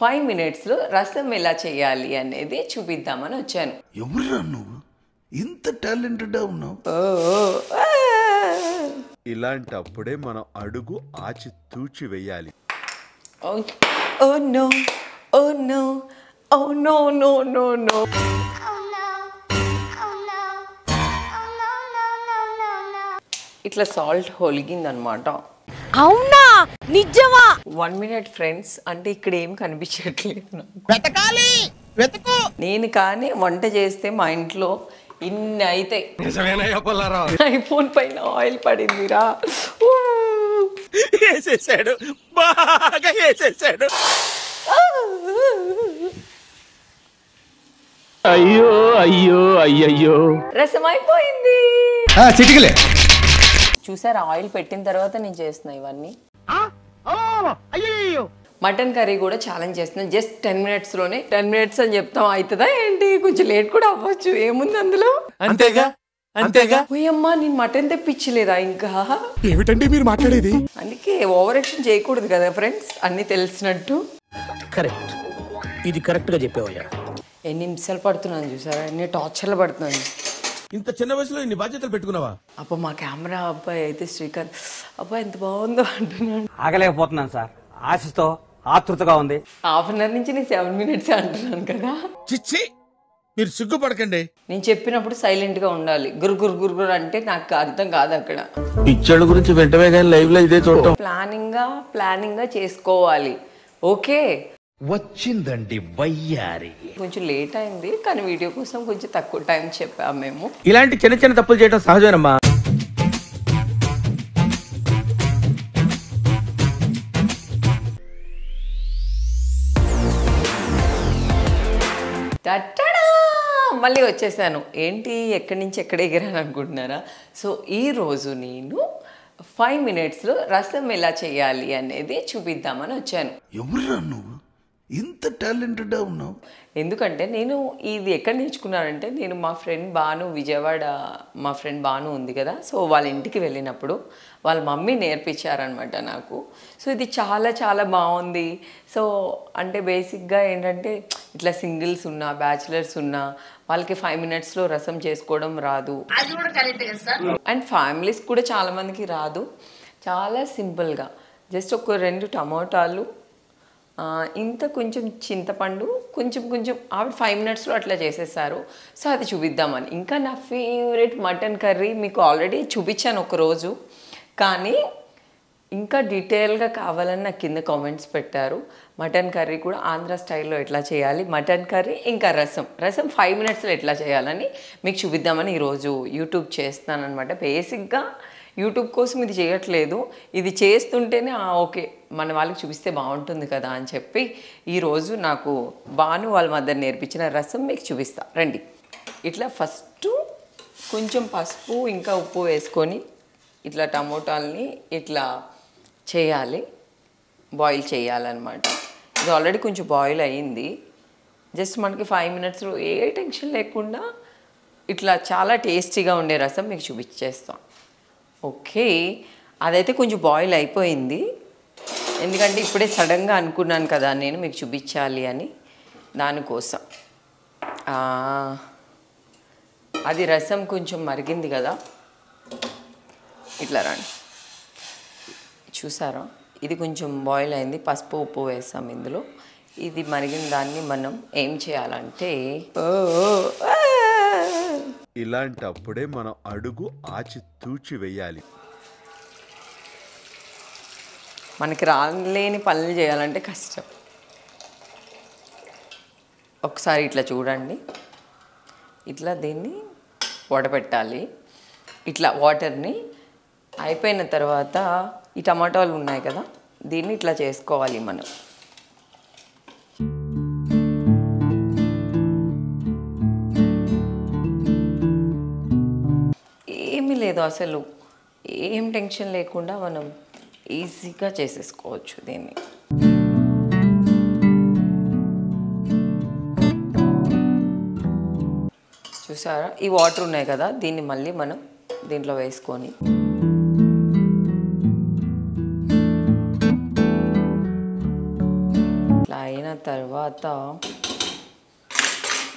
5 మినిట్స్లో రసం ఎలా చేయాలి అనేది చూపిద్దామని వచ్చాను. ఎవరురా నువ్వు ఇంత టాలెంటెడ్ ఉన్నావు? ఇలాంటప్పుడే మనం అడుగు ఆచి తూచి వెయ్యాలి. Oh no oh no oh no no no no. ఇట్లా సాల్ట్ ఒలిగిందనమాట. అవునా నిజమా? 1 మినిట్ ఫ్రెండ్స్, అంటే ఇక్కడ ఏం కనిపించట్లేదు. వెతకాలి వెతుకు. నేను కానీ వంట చేస్తే మా ఇంట్లో ఇన్ని అయితే ఐఫోన్ పైన ఆయిల్ పడిందిరా. వేసేసాడు, బాగా వేసేసాడు. అయ్యో అయ్యో అయ్యయ్యో, రసం అయిపోయింది. చిటికలే. చూసారా, ఆయిల్ పెట్టిన తర్వాత నేను చేస్తున్నా ఇవన్నీ. అయ్యో మటన్ కర్రీ కూడా ఛాలెంజ్ చేస్తున్నాను. జస్ట్ 10 మినిట్స్లోనే. 10 మినిట్స్ అని చెప్తాం, అవుతుందా ఏంటి? కొంచెం లేట్ కూడా అవ్వచ్చు, ఏముంది అందులో. అంతేగా అంతేగా. ఓయమ్మా, నేను మటన్ తెప్పించలేదా ఇంకా? ఏమిటండి మీరు మాట్లాడేది? అందుకే ఓవర్ యాక్షన్ చేయకూడదు కదా ఫ్రెండ్స్, అన్ని తెలిసినట్టు. కరెక్ట్, ఇది కరెక్ట్ గా చెప్పావయ్యా. ఎన్ని నిమిషాలు పడుతున్నాను చూసారా, ఎన్ని టార్చర్లు పడుతున్నాను. ఇంత చిన్న వయసులో ఇన్ని బాధ్యతలు పెట్టుకున్నావా? అబ్బా, మా కెమెరా అబ్బాయి అయితే శ్రీకాంత్, అబ్బా ఎంత బాగుందో అంటున్నాడు. ఆగలేకపోతున్నాను సార్, ఆశతో ఆతృతగా ఉంది. హాఫ్ అన్ అవర్ నుంచి నేను 7 మినిట్స్ అంటున్నాను కదా. చిచ్చి, మీరు సిగ్గుపడకండి. నేను చెప్పినప్పుడు సైలెంట్ గా ఉండాలి. గురుగురు గురుగురు అంటే నాకు అర్థం కాదు అక్కడ. పిచ్చోళ్ళ గురించి వెంటనే కానీ లైవ్ లో ఇదే చూడటం. ప్లానింగ్ గా చేసుకోవాలి. ఓకే, వచ్చిందండి వయ్యారి. కొంచెం లేట్ అయింది కానీ వీడియో కోసం కొంచెం తక్కువ టైం చెప్పాము మేము. ఇలాంటి చిన్న చిన్న తప్పులు చేయడం సహజమేనమ్మా. మళ్ళీ వచ్చేసాను. ఏంటి, ఎక్కడి నుంచి ఎక్కడ ఎగిరాను అనుకుంటున్నారా? సో ఈరోజు నేను 5 మినిట్స్లో రసం ఎలా చేయాలి అనేది చూపిద్దామని వచ్చాను. ఎవరురా నువ్వు ఇంత టాలెంటెడ్ ఉన్నావు? ఎందుకంటే నేను ఇది ఎక్కడ నేర్చుకున్నానంటే, నేను మా ఫ్రెండ్ బాను, విజయవాడ మా ఫ్రెండ్ బాను ఉంది కదా, సో వాళ్ళ ఇంటికి వెళ్ళినప్పుడు వాళ్ళ మమ్మీ నేర్పించారనమాట నాకు. సో ఇది చాలా చాలా బాగుంది. సో అంటే బేసిక్గా ఏంటంటే, ఇట్లా సింగిల్స్ ఉన్నా బ్యాచిలర్స్ ఉన్నా వాళ్ళకి 5 మినిట్స్లో రసం చేసుకోవడం రాదు, అండ్ ఫ్యామిలీస్ కూడా చాలామందికి రాదు. చాలా సింపుల్గా జస్ట్ ఒక 2 టమోటాలు, ఇంత కొంచెం చింతపండు, కొంచెం ఆవిడ 5 మినిట్స్లో అట్లా చేసేసారు. సో అది చూపిద్దామని. ఇంకా నా ఫేవరెట్ మటన్ కర్రీ మీకు ఆల్రెడీ చూపించాను ఒకరోజు, కానీ ఇంకా డీటెయిల్గా కావాలని నాకు కింద కామెంట్స్ పెట్టారు. మటన్ కర్రీ కూడా ఆంధ్ర స్టైల్లో ఎట్లా చేయాలి, మటన్ కర్రీ ఇంకా రసం 5 మినిట్స్లో ఎట్లా చేయాలని మీకు చూపిద్దామని ఈరోజు యూట్యూబ్ చేస్తున్నానమాట. బేసిక్గా యూట్యూబ్ కోసం ఇది చేయట్లేదు, ఇది చేస్తుంటేనే ఓకే మన వాళ్ళకి చూపిస్తే బాగుంటుంది కదా అని చెప్పి ఈరోజు నాకు బాను వాళ్ళ మదర్ నేర్పించిన రసం మీకు చూపిస్తా రండి. ఇట్లా ఫస్ట్ కొంచెం పసుపు ఇంకా ఉప్పు వేసుకొని ఇట్లా టమోటాలని ఇట్లా చేయాలి, బాయిల్ చేయాలన్నమాట. ఇది ఆల్రెడీ కొంచెం బాయిల్ అయ్యింది. జస్ట్ మనకి 5 మినిట్స్లో ఏ టెన్షన్ లేకుండా ఇట్లా చాలా టేస్టీగా ఉండే రసం మీకు చూపించేస్తాం. ఓకే, అదైతే కొంచెం బాయిల్ అయిపోయింది, ఎందుకంటే ఇప్పుడే సడన్గా అనుకున్నాను కదా నేను మీకు చూపించాలి అని, దానికోసం. అది రసం కొంచెం మరిగింది కదా, ఇట్లా రండి. చూసారా, ఇది కొంచెం బాయిల్ అయింది, పసుపు ఉప్పు వేసాం ఇందులో. ఇది మరిగిన దాన్ని మనం ఏం చేయాలంటే, ఇలాంటప్పుడే మనం అడుగు ఆచి తూచి వెయ్యాలి. మనకి రాలేని పనులు చేయాలంటే కష్టం. ఒకసారి ఇట్లా చూడండి, ఇట్లా దీన్ని వడపెట్టాలి. ఇట్లా వాటర్ని అయిపోయిన తర్వాత ఈ టమాటాలు ఉన్నాయి కదా, దీన్ని ఇట్లా చేసుకోవాలి మనం. ఏమీ లేదు అసలు, ఏం టెన్షన్ లేకుండా మనం ఈజీగా చేసేసుకోవచ్చు దీన్ని. చూసారా, ఈ వాటర్ ఉన్నాయి కదా, దీన్ని మళ్ళీ మనం దీంట్లో వేసుకొని ఇట్లా అయిన తర్వాత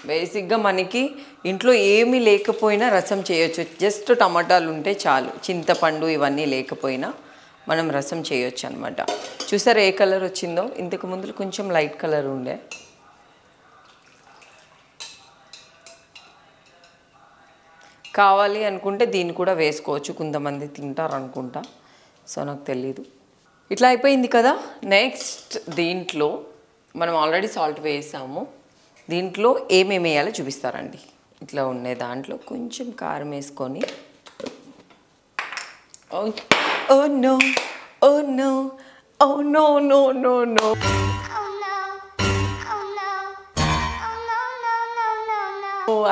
బేసిక్గా మనకి ఇంట్లో ఏమీ లేకపోయినా రసం చేయొచ్చు. జస్ట్ టమాటాలు ఉంటే చాలు, చింతపండు ఇవన్నీ లేకపోయినా మనం రసం చేయొచ్చు అనమాట. చూసారా ఏ కలర్ వచ్చిందో? ఇంతకు ముందు కొంచెం లైట్ కలర్ ఉండే. కావాలి అనుకుంటే దీన్ని కూడా వేసుకోవచ్చు, కొంతమంది తింటారు అనుకుంటా, సో నాకు తెలీదు. ఇట్లా అయిపోయింది కదా. నెక్స్ట్ దీంట్లో మనం ఆల్రెడీ సాల్ట్ వేసాము, దీంట్లో ఏమేమి వేయాలో చూపిస్తారండి. ఇట్లా ఉండే దాంట్లో కొంచెం కారం వేసుకొని, oh no oh no oh no no no no,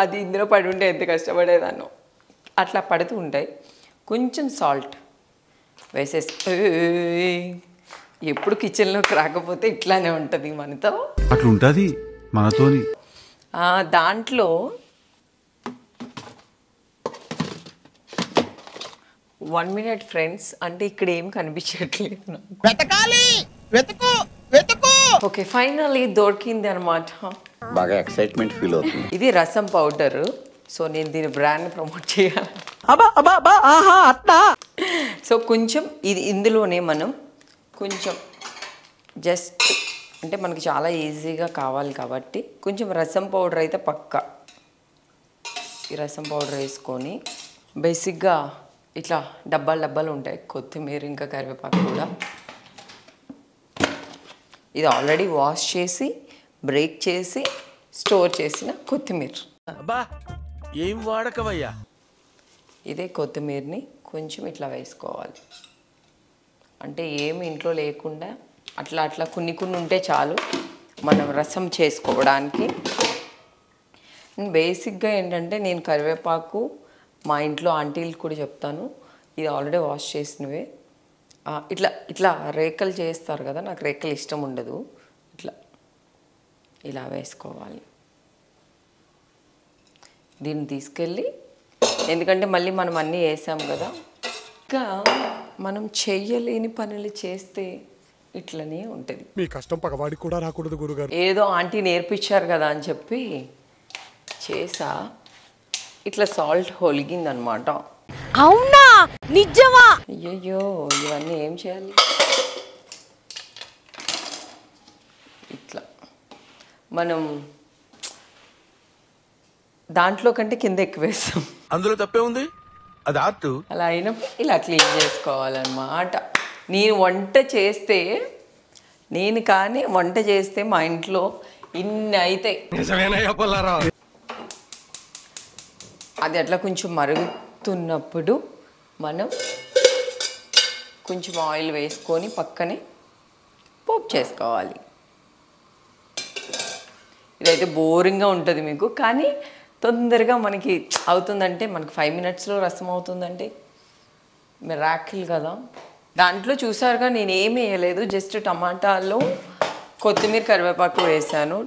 అది ఇందులో పడి ఉంటే ఎంత కష్టపడేదాన్నో. అట్లా పడుతూ ఉంటాయి. కొంచెం సాల్ట్ వేసేసి, ఎప్పుడు కిచెన్లోకి రాకపోతే ఇట్లానే ఉంటుంది మనతో. అట్లా ఉంటుంది మనతోని. దాంట్లో 1 minute ఫ్రెండ్స్, అంటే ఇక్కడ ఏం కనిపించట్లేదు నాకు. ఓకే, ఫైనల్లీ దొరికింది అనమాట. బాగా ఎక్సైట్మెంట్ ఫీల్ అవుతుంది. ఇది రసం పౌడర్. సో నేను దీని బ్రాండ్ ప్రమోట్ చేయాలి. సో కొంచెం ఇది ఇందులోనే మనం కొంచెం జస్ట్, అంటే మనకి చాలా ఈజీగా కావాలి కాబట్టి కొంచెం రసం పౌడర్ అయితే పక్కా. ఈ రసం పౌడర్ వేసుకొని బేసిక్గా ఇట్లా డబ్బాలు ఉంటాయి, కొత్తిమీర ఇంకా కరివేపాకు కూడా. ఇది ఆల్రెడీ వాష్ చేసి బ్రేక్ చేసి స్టోర్ చేసిన కొత్తిమీర. అబ్బా ఏం వాడకవయ్యా. ఇదే కొత్తిమీరని కొంచెం ఇట్లా వేసుకోవాలి. అంటే ఏమి ఇంట్లో లేకుండా అట్లా అట్లా కొన్ని ఉంటే చాలు మనం రసం చేసుకోవడానికి. బేసిక్గా ఏంటంటే నేను కరివేపాకు మా ఇంట్లో ఆంటీలు కూడా చెప్తాను, ఇది ఆల్రెడీ వాష్ చేసినవే. ఇట్లా ఇట్లా రేకలు చేస్తారు కదా, నాకు రేకలు ఇష్టం ఉండదు. ఇట్లా ఇలా వేసుకోవాలి. దీన్ని తీసుకెళ్ళి, ఎందుకంటే మళ్ళీ మనం అన్నీ వేసాం కదా, ఇంకా మనం చెయ్యలేని పనులు చేస్తే ఇట్లనే ఉంటుంది. మీ కష్టం పగవాడికి కూడా రాకూడదు గురుగారు. ఏదో ఆంటీ నేర్పించారు కదా అని చెప్పి చేసా. ఇట్లా సాల్ట్ ఒలిగిందనమాట. అవునా నిజమా? అయ్యయ్యో, ఇవన్నీ ఏం చేయాలి? ఇట్లా మనం దాంట్లో కంటే కింద ఎక్కువ వేస్తాం. అందులో తప్పే ఉంది, అది ఆర్ట్. అలా అయినప్పుడు ఇలా క్లీన్ చేసుకోవాలన్నమాట. నేను వంట చేస్తే మా ఇంట్లో ఇన్ని అయితే అది అట్లా కొంచెం మరుగుతున్నప్పుడు మనం కొంచెం ఆయిల్ వేసుకొని పక్కనే పోపు చేసుకోవాలి. ఇదైతే బోరింగ్గా ఉంటుంది మీకు, కానీ తొందరగా మనకి అవుతుందంటే, మనకి 5 minutesలో రసం అవుతుందంటే మిరాకిల్ కదా. దాంట్లో చూసారుగా నేను ఏమి వేయలేదు, జస్ట్ టమాటాలో కొత్తిమీర కరివేపాకు వేసాను.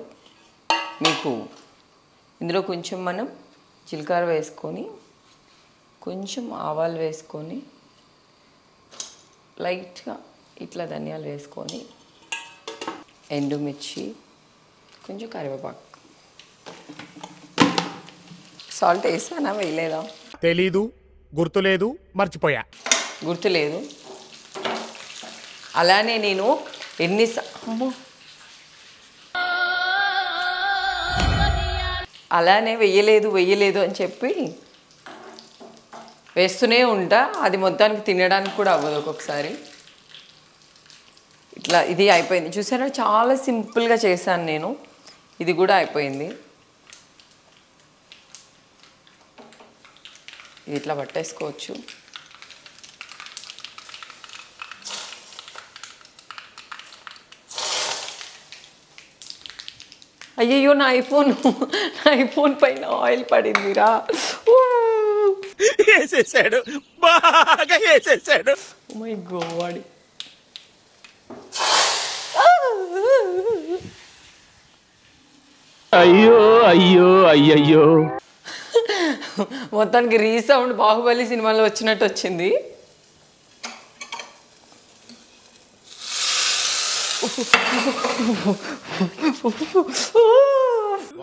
మీకు ఇందులో కొంచెం మనం జీలకర్ర వేసుకొని, కొంచెం ఆవాలు వేసుకొని, లైట్గా ఇట్లా ధనియాలు వేసుకొని, ఎండుమిర్చి, కొంచెం కరివేపాకు. సాల్ట్ వేసానా వేయలేదా తెలీదు, గుర్తులేదు, మర్చిపోయా. గుర్తులేదు. అలానే నేను అలానే వెయ్యలేదు అని చెప్పి వేస్తూనే ఉంటా. అది మొత్తానికి తినడానికి కూడా అవ్వదు ఒక్కొక్కసారి. ఇట్లా ఇది అయిపోయింది చూసారా, చాలా సింపుల్గా చేశాను నేను. ఇది కూడా అయిపోయింది. ఇది ఇట్లా పట్టేసుకోవచ్చు. అయ్యయ్యో, నా ఐఫోన్ పైన ఆయిల్ పడిందిరా. వేసేసాడు, బాగా వేసేసాడు. Oh my god. అయ్యో అయ్యో అయ్యయ్యో. మొత్తానికి రీసౌండ్ బాహుబలి సినిమాలో వచ్చినట్టు వచ్చింది.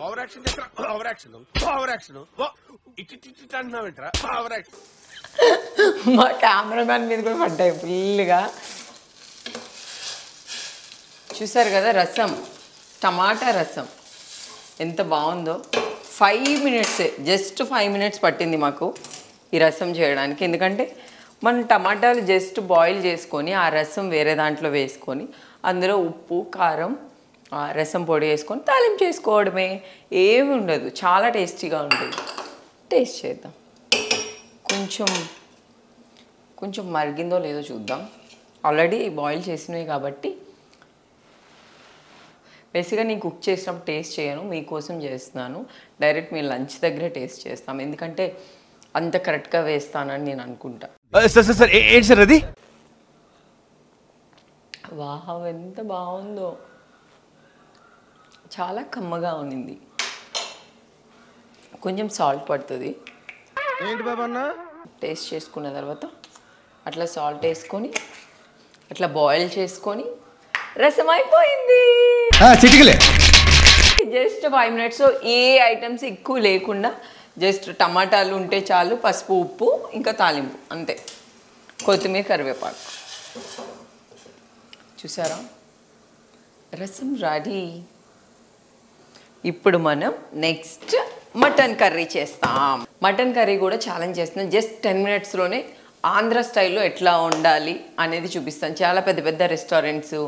ఓవర్ యాక్షన్ చేస్తా ఓవర్ యాక్షన్ ఓవర్ యాక్షన్ ఇట్టి అంటున్నావేంట్రా ఓవర్ యాక్షన్. మా కెమెరామ్యాన్ మీద కూడా పడ్డాయి ఫుల్గా. చూసారు కదా రసం, టమాటా రసం ఎంత బాగుందో. 5 minutes, జస్ట్ 5 minutes పట్టింది మాకు ఈ రసం చేయడానికి. ఎందుకంటే మనం టమాటాలు జస్ట్ బాయిల్ చేసుకొని ఆ రసం వేరే దాంట్లో వేసుకొని అందులో ఉప్పు కారం రసం పొడి వేసుకొని తాలింపు చేసుకోవడమే, ఏమి ఉండదు. చాలా టేస్టీగా ఉంటుంది. టేస్ట్ చేద్దాం. కొంచెం మరిగిందో లేదో చూద్దాం. ఆల్రెడీ బాయిల్ చేసినవి కాబట్టి బేసిక్గా నేను కుక్ చేసినప్పుడు టేస్ట్ చేయను, మీకోసం చేస్తున్నాను. డైరెక్ట్ మీ లంచ్ దగ్గరే టేస్ట్ చేస్తాం, ఎందుకంటే అంత కరెక్ట్గా వేస్తానని నేను అనుకుంటా. సార్ ఏంటి సార్ అది? వావ్ ఎంత బాగుందో, చాలా కమ్మగా ఉన్నింది. కొంచెం సాల్ట్ పడుతుంది. ఏంటి బాబా అన్న? టేస్ట్ చేసుకున్న తర్వాత అట్లా సాల్ట్ వేసుకొని అట్లా బాయిల్ చేసుకొని రసం అయిపోయింది. Just 5 minutes. ఏ ఐటమ్స్ ఎక్కువ లేకుండా జస్ట్ టమాటాలు ఉంటే చాలు, పసుపు ఉప్పు ఇంకా తాలింపు అంతే, కొత్తిమీర కరివేపాకు. చూసారా రసం రెడీ. ఇప్పుడు మనం నెక్స్ట్ మటన్ కర్రీ చేస్తాం. మటన్ కర్రీ కూడా ఛాలెంజ్ చేస్తున్నాం. జస్ట్ 10 minutesలోనే ఆంధ్ర స్టైల్లో ఎట్లా వండాలి అనేది చూపిస్తాను. చాలా పెద్ద పెద్ద రెస్టారెంట్స్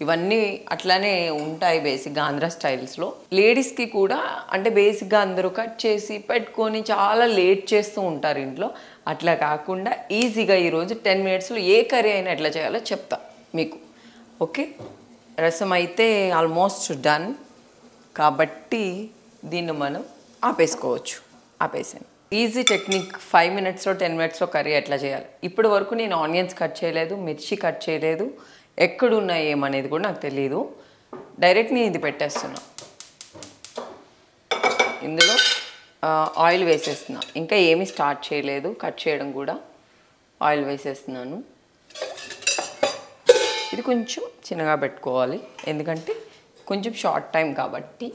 ఇవన్నీ అట్లానే ఉంటాయి బేసిక్గా ఆంధ్ర స్టైల్స్లో. లేడీస్కి కూడా అంటే బేసిక్గా అందరూ కట్ చేసి పెట్టుకొని చాలా లేట్ చేస్తూ ఉంటారు ఇంట్లో. అట్లా కాకుండా ఈజీగా ఈరోజు 10 minutesలో ఏ కర్రీ అయినా ఎట్లా చేయాలో చెప్తా మీకు. ఓకే, రసం అయితే ఆల్మోస్ట్ డన్ కాబట్టి దీన్ని మనం ఆపేసుకోవచ్చు. ఆపేసాను. Easy technique. 5 minutesలో 10 minutesలో కర్రీ ఎట్లా చేయాలి. ఇప్పటి వరకు నేను ఆనియన్స్ కట్ చేయలేదు, మిర్చి కట్ చేయలేదు, ఎక్కడున్నాయి ఏమనేది కూడా నాకు తెలియదు. డైరెక్ట్ నేను ఇది పెట్టేస్తున్నా. ఇందులో ఆయిల్ వేసేస్తున్నా. ఇంకా ఏమీ స్టార్ట్ చేయలేదు కట్ చేయడం కూడా. ఆయిల్ వేసేస్తున్నాను. ఇది కొంచెం చిన్నగా పెట్టుకోవాలి, ఎందుకంటే కొంచెం షార్ట్ టైం కాబట్టి.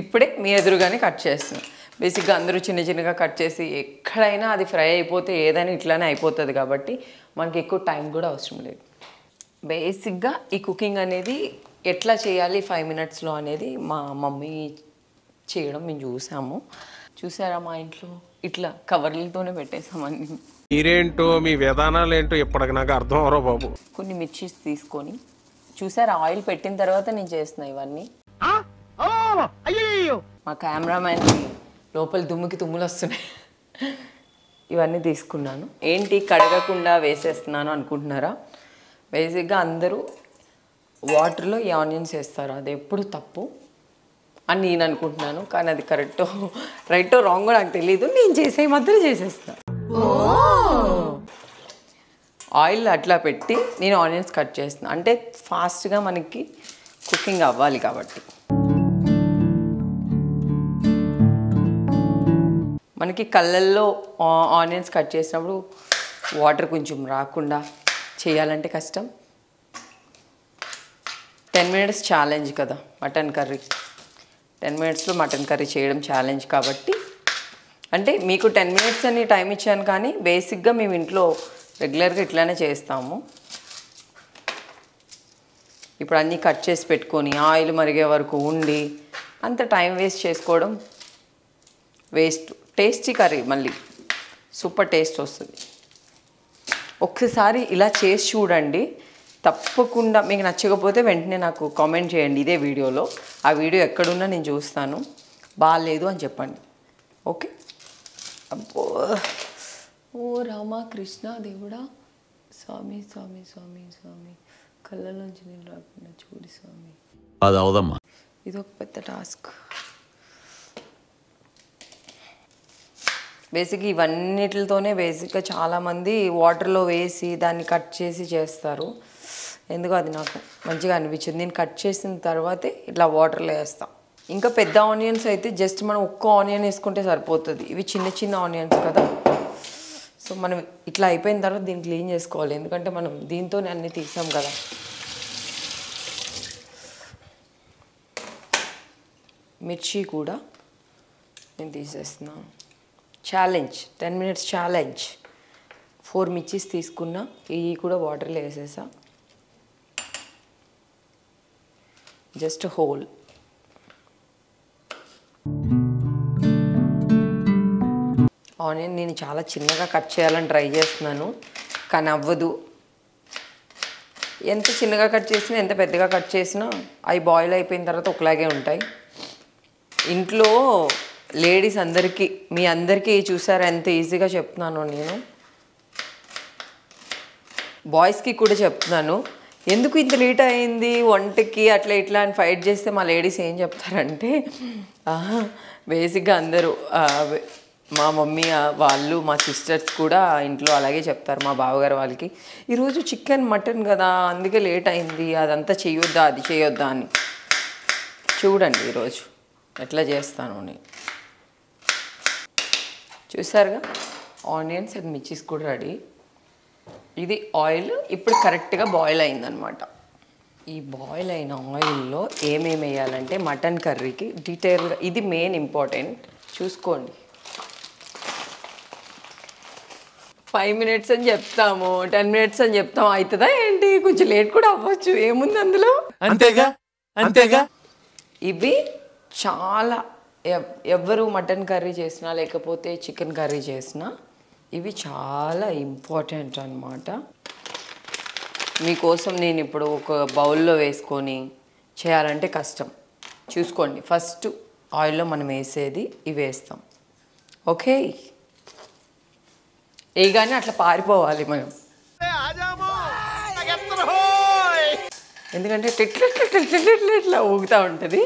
ఇప్పుడే మీ ఎదురుగానే కట్ చేస్తున్నాను. బేసిక్గా అందరూ చిన్న చిన్నగా కట్ చేసి ఎక్కడైనా అది ఫ్రై అయిపోతే ఏదైనా ఇట్లానే అయిపోతుంది కాబట్టి మనకి ఎక్కువ టైం కూడా అవసరం లేదు. బేసిక్గా ఈ కుకింగ్ అనేది ఎట్లా చేయాలి 5 minutesలో అనేది మా మమ్మీ చేయడం మేము చూసాము. చూసారా మా ఇంట్లో ఇట్లా కవర్లతోనే పెట్టేసామని. మీరేంటో మీ విధానాలు ఏంటో ఇప్పటికి నాకు అర్థం అవరో బాబు. కొన్ని మిర్చీస్ తీసుకొని చూసారా ఆయిల్ పెట్టిన తర్వాత నేను చేస్తున్నా ఇవన్నీ. మా కెమెరామ్యాన్కి లోపల దుమ్ముకి తుమ్ములు వస్తున్నాయి. ఇవన్నీ తీసుకున్నాను. ఏంటి కడగకుండా వేసేస్తున్నాను అనుకుంటున్నారా? బేసిక్గా అందరూ వాటర్లో ఈ ఆనియన్స్ వేస్తారు, అది ఎప్పుడు తప్పు అని నేను అనుకుంటున్నాను. కానీ అది కరెక్టో రైటో రాంగో నాకు తెలీదు. నేను చేసే మాత్రం చేసేస్తాను. ఆయిల్ అట్లా పెట్టి నేను ఆనియన్స్ కట్ చేస్తున్నాను, అంటే ఫాస్ట్గా మనకి కుకింగ్ అవ్వాలి కాబట్టి. మనకి కళ్ళల్లో ఆనియన్స్ కట్ చేసినప్పుడు వాటర్ కొంచెం రాకుండా చేయాలంటే కష్టం. 10 minutes ఛాలెంజ్ కదా మటన్ కర్రీ. 10 minutesలో మటన్ కర్రీ చేయడం ఛాలెంజ్ కాబట్టి, అంటే మీకు 10 minutes అని టైం ఇచ్చాను, కానీ బేసిక్గా మేము ఇంట్లో రెగ్యులర్గా ఇట్లానే చేస్తాము. ఇప్పుడు అన్నీ కట్ చేసి పెట్టుకొని ఆయిల్ మరిగే వరకు ఉండి అంత టైం వేస్ట్ చేసుకోవడం వేస్ట్. టేస్టీ కర్రీ మళ్ళీ సూపర్ టేస్ట్ వస్తుంది. ఒక్కసారి ఇలా చేసి చూడండి, తప్పకుండా మీకు నచ్చకపోతే వెంటనే నాకు కామెంట్ చేయండి ఇదే వీడియోలో. ఆ వీడియో ఎక్కడున్నా నేను చూస్తాను. బాగాలేదు అని చెప్పండి. ఓకే. అబ్బో ఓ రామా కృష్ణ దేవుడా, స్వామి స్వామి స్వామి స్వామి, కళ్ళలోంచి నేను రాకుండా చూడు స్వామి. అది అవదమ్మా. ఇది ఒక పెద్ద టాస్క్. బేసిక్గా ఇవన్నిటితోనే బేసిక్గా చాలామంది వాటర్లో వేసి దాన్ని కట్ చేసి చేస్తారు. ఎందుకు అది నాకు మంచిగా అనిపించింది. నేను కట్ చేసిన తర్వాతే ఇట్లా వాటర్లో వేస్తాను. ఇంకా పెద్ద ఆనియన్స్ అయితే జస్ట్ మనం ఒక్క ఆనియన్ వేసుకుంటే సరిపోతుంది. ఇవి చిన్న చిన్న ఆనియన్స్ కదా, సో మనం ఇట్లా అయిపోయిన తర్వాత దీన్ని క్లీన్ చేసుకోవాలి, ఎందుకంటే మనం దీంతోనే అన్నీ తీసాం కదా. మిర్చి కూడా నేను తీసేస్తున్నా. Challenge, 10 minutes challenge. 4 మిర్చీస్ తీసుకున్నా, ఇవి కూడా వాటర్లో వేసేసా. Just whole. ఆనియన్ నేను చాలా చిన్నగా కట్ చేయాలని ట్రై చేస్తున్నాను, కానీ అవ్వదు. ఎంత చిన్నగా కట్ చేసినా ఎంత పెద్దగా కట్ చేసినా అవి బాయిల్ అయిపోయిన తర్వాత ఒకలాగే ఉంటాయి. ఇంట్లో లేడీస్ అందరికీ, మీ అందరికీ చూసారా ఎంత ఈజీగా చెప్తున్నాను నేను. బాయ్స్కి కూడా చెప్తున్నాను. ఎందుకు ఇంత లేట్ అయింది వంటకి అట్లా ఇట్లా అని ఫైట్ చేస్తే మా లేడీస్ ఏం చెప్తారంటే, బేసిక్గా అందరూ మా మమ్మీ వాళ్ళు, మా సిస్టర్స్ కూడా ఇంట్లో అలాగే చెప్తారు. మా బావగారు వాళ్ళకి, ఈరోజు చికెన్ మటన్ కదా అందుకే లేట్ అయింది, అదంతా చేయొద్దా అది చేయొద్దా అని. చూడండి ఈరోజు ఎట్లా చేస్తాను నేను. చూసారుగా ఆనియన్స్ అండ్ మిర్చీస్ కూడా రెడీ. ఇది ఆయిల్ ఇప్పుడు కరెక్ట్గా బాయిల్ అయిందనమాట. ఈ బాయిల్ అయిన ఆయిల్లో ఏమేమి వేయాలంటే మటన్ కర్రీకి డీటెయిల్గా ఇది మెయిన్ ఇంపార్టెంట్ చూసుకోండి. 5 minutes అని చెప్తాము, 10 minutes అని చెప్తాము, అవుతుందా ఏంటి? కొంచెం లేట్ కూడా అవ్వచ్చు, ఏముంది అందులో. అంతేగా అంతేగా. ఇవి చాలా ఎవరు మటన్ కర్రీ చేసినా లేకపోతే చికెన్ కర్రీ చేసినా ఇవి చాలా ఇంపార్టెంట్ అన్నమాట. మీకోసం నేను ఇప్పుడు ఒక బౌల్లో వేసుకొని చేయాలంటే కష్టం. చూసుకోండి, ఫస్ట్ ఆయిల్లో మనం వేసేది ఇవి వేస్తాం. ఓకే, ఏగానే అట్లా పారిపోవాలి మనం, ఎందుకంటే ఇట్లా ఊగుతూ ఉంటుంది.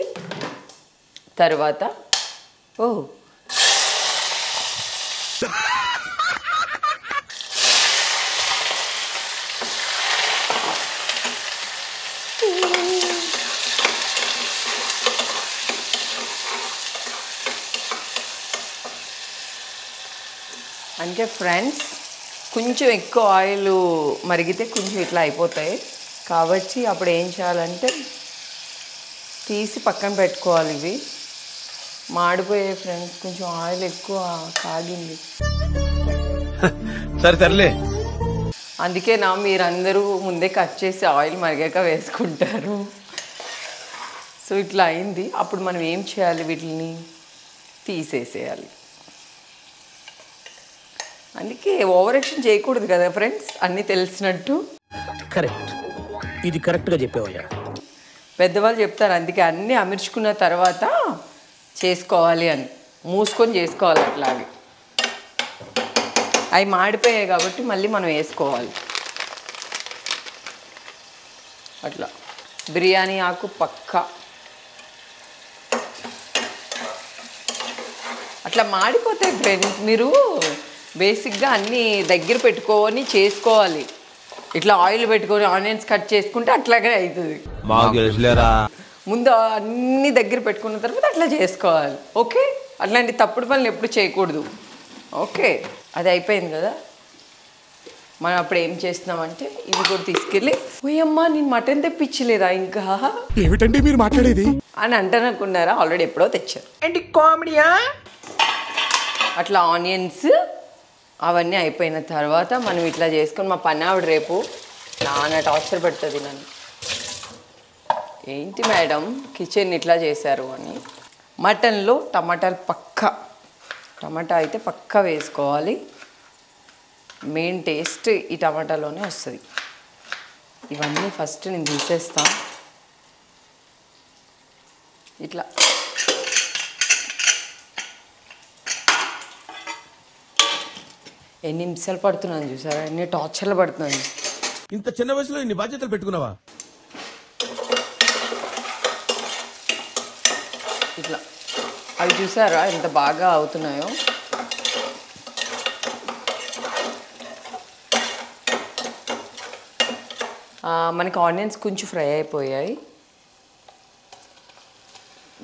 తర్వాత అంటే ఫ్రెండ్స్ కొంచెం ఎక్కువ ఆయిల్ మరిగితే కొంచెం ఇట్లా అయిపోతాయి కాబట్టి అప్పుడు ఏం చేయాలంటే తీసి పక్కన పెట్టుకోవాలి. ఇవి మాడిపోయే ఫ్రెండ్స్, కొంచెం ఆయిల్ ఎక్కువ కాగింది. సరే అందుకే మీరందరూ ముందే కట్ చేసి ఆయిల్ మరిగాక వేసుకుంటారు. సో ఇట్లా అయింది. అప్పుడు మనం ఏం చేయాలి, వీటిని తీసేసేయాలి. అందుకే ఓవర్ యాక్షన్ చేయకూడదు కదా ఫ్రెండ్స్, అన్నీ తెలిసినట్టు. కరెక్ట్, ఇది కరెక్ట్గా చెప్పావయ్యా. పెద్దవాళ్ళు చెప్తారు, అందుకే అన్నీ అమర్చుకున్న తర్వాత చేసుకోవాలి అని, మూసుకొని చేసుకోవాలి. అట్లాగే అవి మాడిపోయాయి కాబట్టి మళ్ళీ మనం వేసుకోవాలి. అట్లా బిర్యానీ ఆకు పక్కా అట్లా మాడిపోతాయి ఫ్రెండ్స్. మీరు బేసిక్గా అన్నీ దగ్గర పెట్టుకొని చేసుకోవాలి. ఇట్లా ఆయిల్ పెట్టుకొని ఆనియన్స్ కట్ చేసుకుంటే అట్లాగే అవుతుంది. ముందు అన్నీ దగ్గర పెట్టుకున్న తర్వాత అట్లా చేసుకోవాలి. ఓకే, అట్లాంటి తప్పుడు పనులు ఎప్పుడు చేయకూడదు. ఓకే, అది అయిపోయింది కదా. మనం అప్పుడు ఏం చేస్తున్నామంటే ఇవి కూడా తీసుకెళ్ళి, ఓయమ్మా నేను మటన్ తెప్పించలేదా ఇంకా, ఏమిటండి మీరు మాట్లాడేది అని అంటారనుకున్నారా? ఆల్రెడీ ఎప్పుడో తెచ్చారు. ఏంటి కామెడీయా? అట్లా ఆనియన్స్ అవన్నీ అయిపోయిన తర్వాత మనం ఇట్లా చేసుకొని, మా పని ఆవిడ రేపు నాన్న టార్చర్ పెడుతుంది నన్ను, ఏంటి మేడం కిచెన్ ఇట్లా చేశారు అని. మటన్లో టమాటాలు పక్కా, టమాటా అయితే పక్కా వేసుకోవాలి. మెయిన్ టేస్ట్ ఈ టమాటాలోనే వస్తుంది. ఇవన్నీ ఫస్ట్ నేను తీసేస్తా. ఇట్లా ఎన్ని నిమిషాలు పడుతున్నాను చూసారా, ఎన్ని టార్చర్లు పడుతున్నాను. ఇంత చిన్న వయసులో ఇన్ని బాధ్యతలు పెట్టుకున్నావా? ఇట్లా అవి చూసారా ఎంత బాగా అవుతున్నాయో. మనకి ఆనియన్స్ కొంచెం ఫ్రై అయిపోయాయి.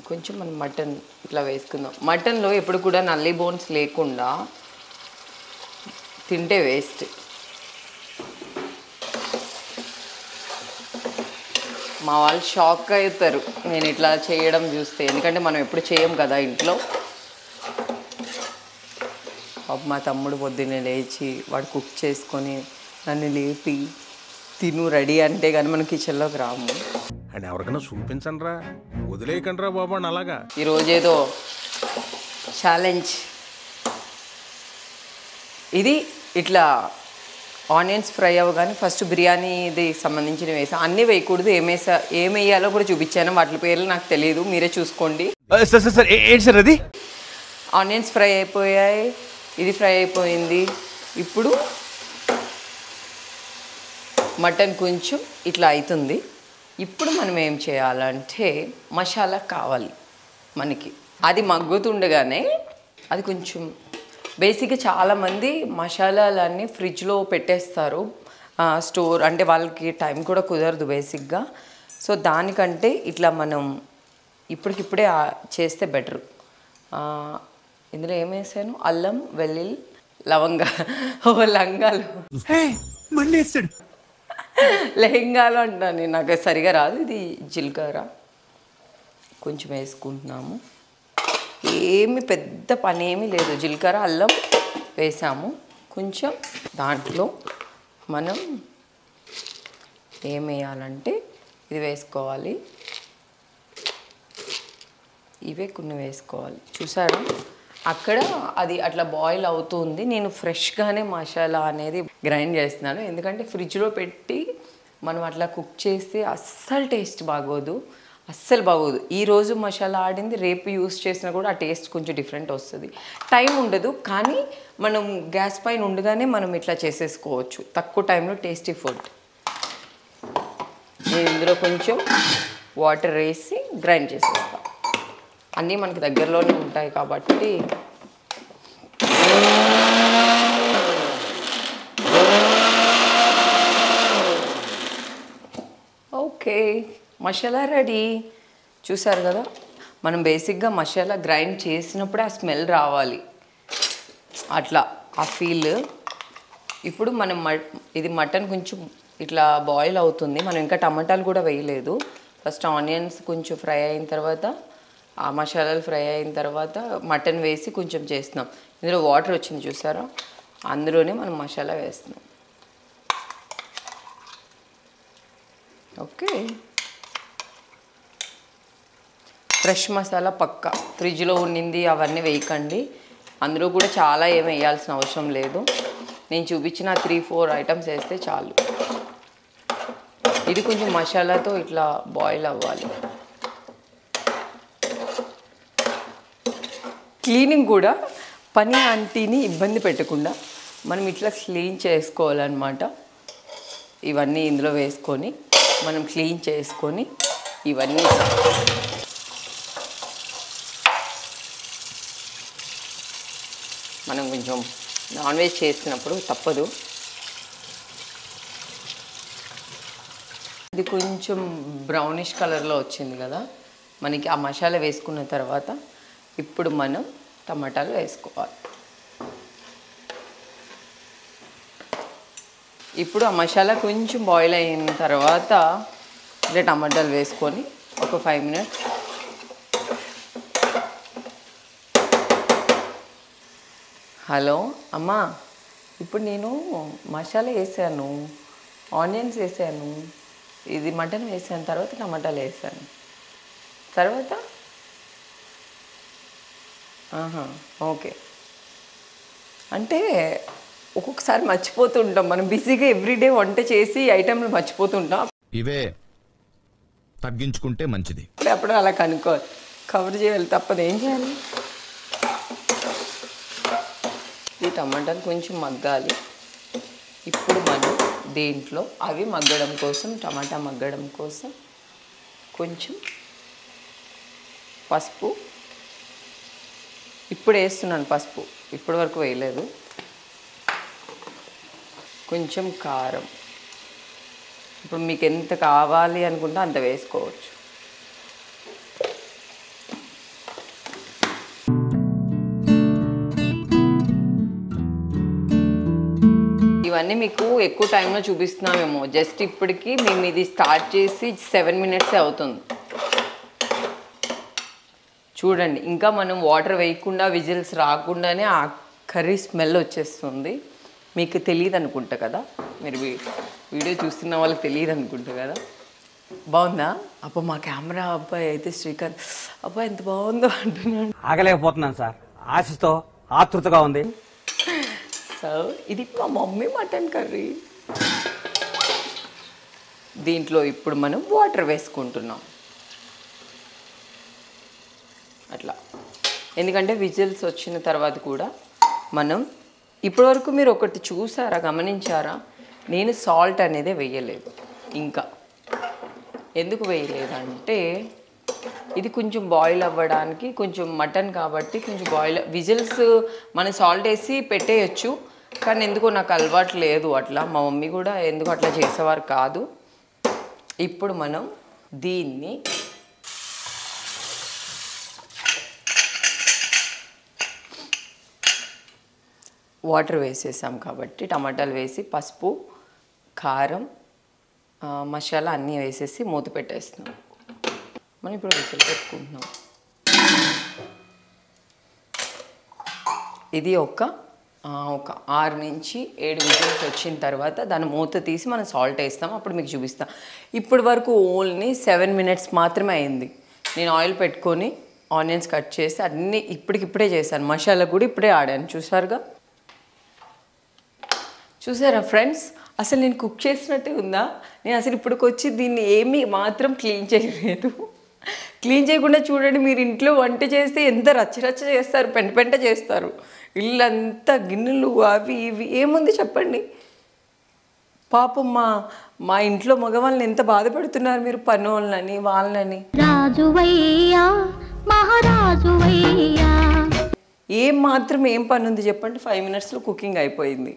కొంచెం మనం మటన్ ఇట్లా వేసుకుందాం. మటన్లో ఎప్పుడు కూడా నల్లి బోన్స్ లేకుండా తింటే వేస్ట్. మా వాళ్ళు షాక్ అవుతారు నేను ఇట్లా చేయడం చూస్తే, ఎందుకంటే మనం ఎప్పుడు చేయం కదా ఇంట్లో. మా తమ్ముడు పొద్దున్నే లేచి వాడు కుక్ చేసుకొని నన్ను లేపి తిను రెడీ అంటే కానీ మనం కిచెన్లోకి రాము. అని ఎవరికైనా చూపించండి రా, వదిలేయకండి రా బాబు అని అలాగా. ఈరోజు ఏదో ఛాలెంజ్. ఇది ఇట్లా ఆనియన్స్ ఫ్రై అవ్వగానే ఫస్ట్ బిర్యానీది సంబంధించినవి వేసా. అన్నీ వేయకూడదు, ఏం వేయాలో కూడా చూపించాను, వాటి పేర్లు నాకు తెలియదు, మీరే చూసుకోండి. సార్ ఏంటి సార్ అది? ఆనియన్స్ ఫ్రై అయిపోయాయి, ఇది ఫ్రై అయిపోయింది. ఇప్పుడు మటన్ కొంచెం ఇట్లా అవుతుంది. ఇప్పుడు మనం ఏం చేయాలంటే మసాలా కావాలి మనకి. అది మగ్గుతుండగానే అది కొంచెం బేసిక్గా చాలామంది మసాలాలన్నీ ఫ్రిడ్జ్లో పెట్టేస్తారు, స్టోర్ అంటే వాళ్ళకి టైం కూడా కుదరదు బేసిక్గా. సో దానికంటే ఇట్లా మనం ఇప్పటికిప్పుడే చేస్తే బెటర్. ఇందులో ఏం వేసాను? అల్లం, వెల్లుల్లి, లంగాలు లెహంగాలు అంటాను నేను, నాకు సరిగా రాదు. ఇది జీలకర్ర కొంచెం వేసుకుంటున్నాము, ఏమి పెద్ద పని ఏమీ లేదు. జీలకర్ర అల్లం వేసాము కొంచెం. దాంట్లో మనం ఏం వేయాలంటే ఇది వేసుకోవాలి, ఇవే కొన్ని వేసుకోవాలి. చూసారా అక్కడ అది అట్లా బాయిల్ అవుతుంది. నేను ఫ్రెష్గానే మసాలా అనేది గ్రైండ్ చేస్తున్నాను, ఎందుకంటే ఫ్రిడ్జ్లో పెట్టి మనం అట్లా కుక్ చేస్తే అస్సలు టేస్ట్ బాగోదు, అస్సలు బాగోదు. ఈరోజు మసాలా ఆడింది రేపు యూస్ చేసినా కూడా ఆ టేస్ట్ కొంచెం డిఫరెంట్ వస్తుంది. టైం ఉండదు, కానీ మనం గ్యాస్ పైన ఉండగానే మనం ఇట్లా చేసేసుకోవచ్చు, తక్కువ టైంలో టేస్టీ ఫుడ్. నేను ఇందులో కొంచెం వాటర్ వేసి గ్రైండ్ చేసేస్తాను. అన్నీ మనకి దగ్గరలోనే ఉంటాయి కాబట్టి. Okay, masala ready. చూసారు కదా, మనం బేసిక్గా మసాలా గ్రైండ్ చేసినప్పుడే ఆ స్మెల్ రావాలి, అట్లా ఆ ఫీల్. ఇప్పుడు మనం ఇది మటన్ కొంచెం ఇట్లా బాయిల్ అవుతుంది. మనం ఇంకా టమాటాలు కూడా వేయలేదు. ఫస్ట్ ఆనియన్స్ కొంచెం ఫ్రై అయిన తర్వాత, ఆ మసాలాలు ఫ్రై అయిన తర్వాత మటన్ వేసి కొంచెం చేస్తున్నాం. ఇందులో వాటర్ వచ్చింది చూసారా, అందులోనే మనం మసాలా వేస్తున్నాం. ఓకే, ఫ్రెష్ మసాలా పక్కా, ఫ్రిడ్జ్లో ఉండింది అవన్నీ వేయకండి. అందులో కూడా చాలా ఏమి వేయాల్సిన అవసరం లేదు. నేను చూపించిన 3-4 ఐటమ్స్ వేస్తే చాలు. ఇది కొంచెం మసాలాతో ఇట్లా బాయిల్ అవ్వాలి. క్లీనింగ్ కూడా పని ఆంటీని ఇబ్బంది పెట్టకుండా మనం ఇట్లా క్లీన్ చేసుకోవాలన్నమాట. ఇవన్నీ ఇందులో వేసుకొని మనం క్లీన్ చేసుకొని ఇవన్నీ మనం కొంచెం నాన్ వెజ్ చేసినప్పుడు తప్పదు. ఇది కొంచెం బ్రౌనిష్ కలర్లో వచ్చింది కదా మనకి. ఆ మసాలా వేసుకున్న తర్వాత ఇప్పుడు మనం టమాటాలు వేసుకోవాలి. ఇప్పుడు ఆ మసాలా కొంచెం బాయిల్ అయిన తర్వాత ఇలా టమాటాలు వేసుకొని ఒక 5 మినిట్స్ హలో అమ్మా, ఇప్పుడు నేను మసాలా వేసాను, ఆనియన్స్ వేసాను, ఇది మటన్ వేసాను, తర్వాత టమాటాలు వేసాను, తర్వాత ఓకే. అంటే ఒక్కొక్కసారి మర్చిపోతుంటాం మనం, బిజీగా ఎవ్రీడే వంట చేసి ఐటెంలు మర్చిపోతుంటాం. ఇవే తగ్గించుకుంటే మంచిది. అప్పుడు అలా కనుక్కోవాలి, కవర్ చేయాలి, తప్పదు, ఏం చేయాలి. ఈ టమాటాలు కొంచెం మగ్గాలి. ఇప్పుడు మనం దీంట్లో అవి మగ్గడం కోసం, టమాటా మగ్గడం కోసం కొంచెం పసుపు ఇప్పుడు వేస్తున్నాను. పసుపు ఇప్పటి వరకు వేయలేదు. కొంచెం కారం, ఇప్పుడు మీకు ఎంత కావాలి అనుకుంటే అంత వేసుకోవచ్చు. ఇవన్నీ మీకు ఎక్కువ టైంలో చూపిస్తున్నామేమో, జస్ట్ ఇప్పటికి మేము ఇది స్టార్ట్ చేసి 7 మినిట్సే అవుతుంది. చూడండి, ఇంకా మనం వాటర్ వేయకుండా విజిల్స్ రాకుండానే ఆ కర్రీ స్మెల్ వచ్చేస్తుంది. మీకు తెలియదు అనుకుంటా కదా, మీరు వీడియో చూస్తున్న వాళ్ళకి తెలియదు అనుకుంటా కదా. బాగుందా? అబ్బా మా కెమెరా అబ్బాయి అయితే శ్రీకాంత్, అబ్బా ఎంత బాగుందో అంటున్నాడు. ఆగలేకపోతున్నాను సార్, ఆశతో ఆతృతగా ఉంది. సో ఇది మా మమ్మీ మటన్ కర్రీ. దీంట్లో ఇప్పుడు మనం వాటర్ వేసుకుంటున్నాం అట్లా, ఎందుకంటే విజిల్స్ వచ్చిన తర్వాత కూడా మనం ఇప్పటివరకు మీరు ఒకటి చూసారా, గమనించారా, నేను సాల్ట్ అనేది వేయలేదు. ఇంకా ఎందుకు వేయలేదంటే ఇది కొంచెం బాయిల్ అవ్వడానికి, కొంచెం మటన్ కాబట్టి కొంచెం బాయిల్ విజిల్స్ మనం సాల్ట్ వేసి పెట్టేయచ్చు, కానీ ఎందుకో నాకు అలవాటు లేదు అట్లా. మా మమ్మీ కూడా ఎందుకు అట్లా చేసేవారు కాదు. ఇప్పుడు మనం దీన్ని వాటర్ వేసేసాం కాబట్టి టమాటాలు వేసి పసుపు కారం మసాలా అన్నీ వేసేసి మూత పెట్టేస్తున్నాం. మనం ఇప్పుడు విజిల్ పెట్టుకుంటున్నాం. ఇది ఒక 6 నుంచి 7 విజిల్స్ వచ్చిన తర్వాత దాన్ని మూత తీసి మనం సాల్ట్ వేస్తాం. అప్పుడు మీకు చూపిస్తాం. ఇప్పటి వరకు ఓన్లీ 7 మినిట్స్ మాత్రమే అయింది. నేను ఆయిల్ పెట్టుకొని ఆనియన్స్ కట్ చేసి అన్నీ ఇప్పటికిప్పుడే చేశాను. మసాలా కూడా ఇప్పుడే ఆడాను. చూసారా ఫ్రెండ్స్, అసలు నేను కుక్ చేసినట్టే ఉందా? నేను అసలు ఇప్పటికొచ్చి దీన్ని ఏమీ మాత్రం క్లీన్ చేయలేదు. క్లీన్ చేయకుండా చూడండి, మీరు ఇంట్లో వంట చేస్తే ఎంత రచ్చరచ్చ చేస్తారు, పెంట చేస్తారు. ఇల్లంతా గిన్నెలు అవి ఇవి ఏముంది చెప్పండి. పాపం మా ఇంట్లో మగవాళ్ళని ఎంత బాధపడుతున్నారు మీరు, పనోళ్ళని వాళ్ళని. ఏం పని ఉంది చెప్పండి, 5 మినిట్స్లో కుకింగ్ అయిపోయింది.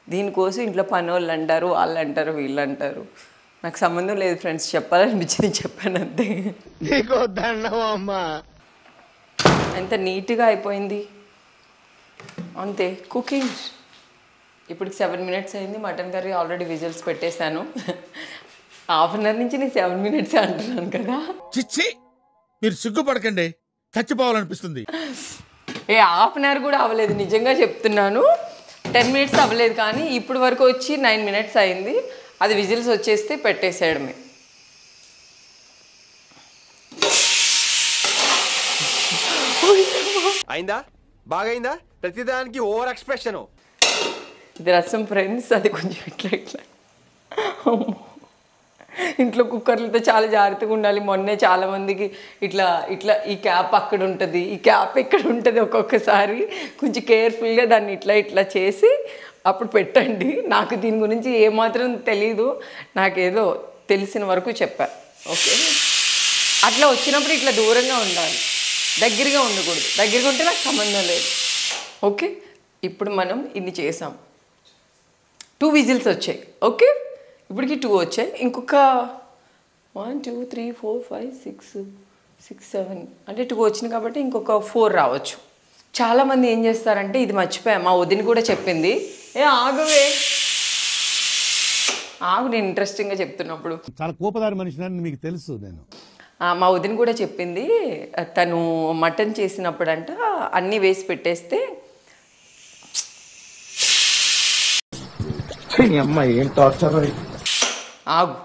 దీనికోసం ఇంట్లో పనోళ్ళు అంటారు, వాళ్ళు అంటారు, వీళ్ళు అంటారు. నాకు సంబంధం లేదు ఫ్రెండ్స్, చెప్పాలనిపించింది చెప్పాను అంతే. ఎంత నీట్గా అయిపోయింది అంతే కుకింగ్. ఇప్పటికి 7 మినిట్స్ అయింది. మటన్ కర్రీ ఆల్రెడీ విజిల్స్ పెట్టేశాను. హాఫ్ అన్ అవర్ నుంచి నేను 7 మినిట్స్ అంటున్నాను కదా. చిచ్చి, మీరు సిగ్గుపడకండి, చచ్చిపోవాలనిపిస్తుంది. హాఫ్ అన్ అవర్ కూడా అవ్వలేదు, నిజంగా చెప్తున్నాను. 10 మినిట్స్ అవ్వలేదు, కానీ ఇప్పుడు వరకు వచ్చి 9 మినిట్స్ అయింది. అది విజిల్స్ వచ్చేస్తే పెట్టేసేయడమే. అయిందా? బాగైందా? ప్రతిదానికి ఓవర్ ఎక్స్ప్రెషన్. ఇది రసం ఫ్రెండ్స్, అది కొంచెం ఇట్లా ఇంట్లో కుక్కర్లతో చాలా జాగ్రత్తగా ఉండాలి. మొన్నే చాలామందికి ఇట్లా ఈ క్యాప్ అక్కడ ఉంటుంది, ఈ క్యాప్ ఇక్కడ ఉంటుంది. ఒక్కొక్కసారి కొంచెం కేర్ఫుల్గా దాన్ని ఇట్లా చేసి అప్పుడు పెట్టండి. నాకు దీని గురించి ఏమాత్రం తెలీదు, నాకేదో తెలిసిన వరకు చెప్పా. ఓకే, అట్లా వచ్చినప్పుడు ఇట్లా దూరంగా ఉండాలి, దగ్గరగా ఉండకూడదు. దగ్గరగా ఉంటే నాకు సంబంధం లేదు. ఓకే, ఇప్పుడు మనం ఇన్ని చేసాం. 2 విజిల్స్ వచ్చాయి. ఓకే, ఇప్పటికి 2 వచ్చాయి. ఇంకొక 1 2 3 4 5 6 7 అంటే 2 వచ్చింది కాబట్టి ఇంకొక 4 రావచ్చు. చాలామంది ఏం చేస్తారంటే, ఇది మర్చిపోయా, మా వదిన కూడా చెప్పింది. ఆగు, నేను ఇంట్రెస్టింగ్గా చెప్తున్నప్పుడు. చాలా కోపదారి మనిషిని మీకు తెలుసు. నేను మా వదిన కూడా చెప్పింది, తను మటన్ చేసినప్పుడంట అన్నీ వేసి పెట్టేస్తే ఆగు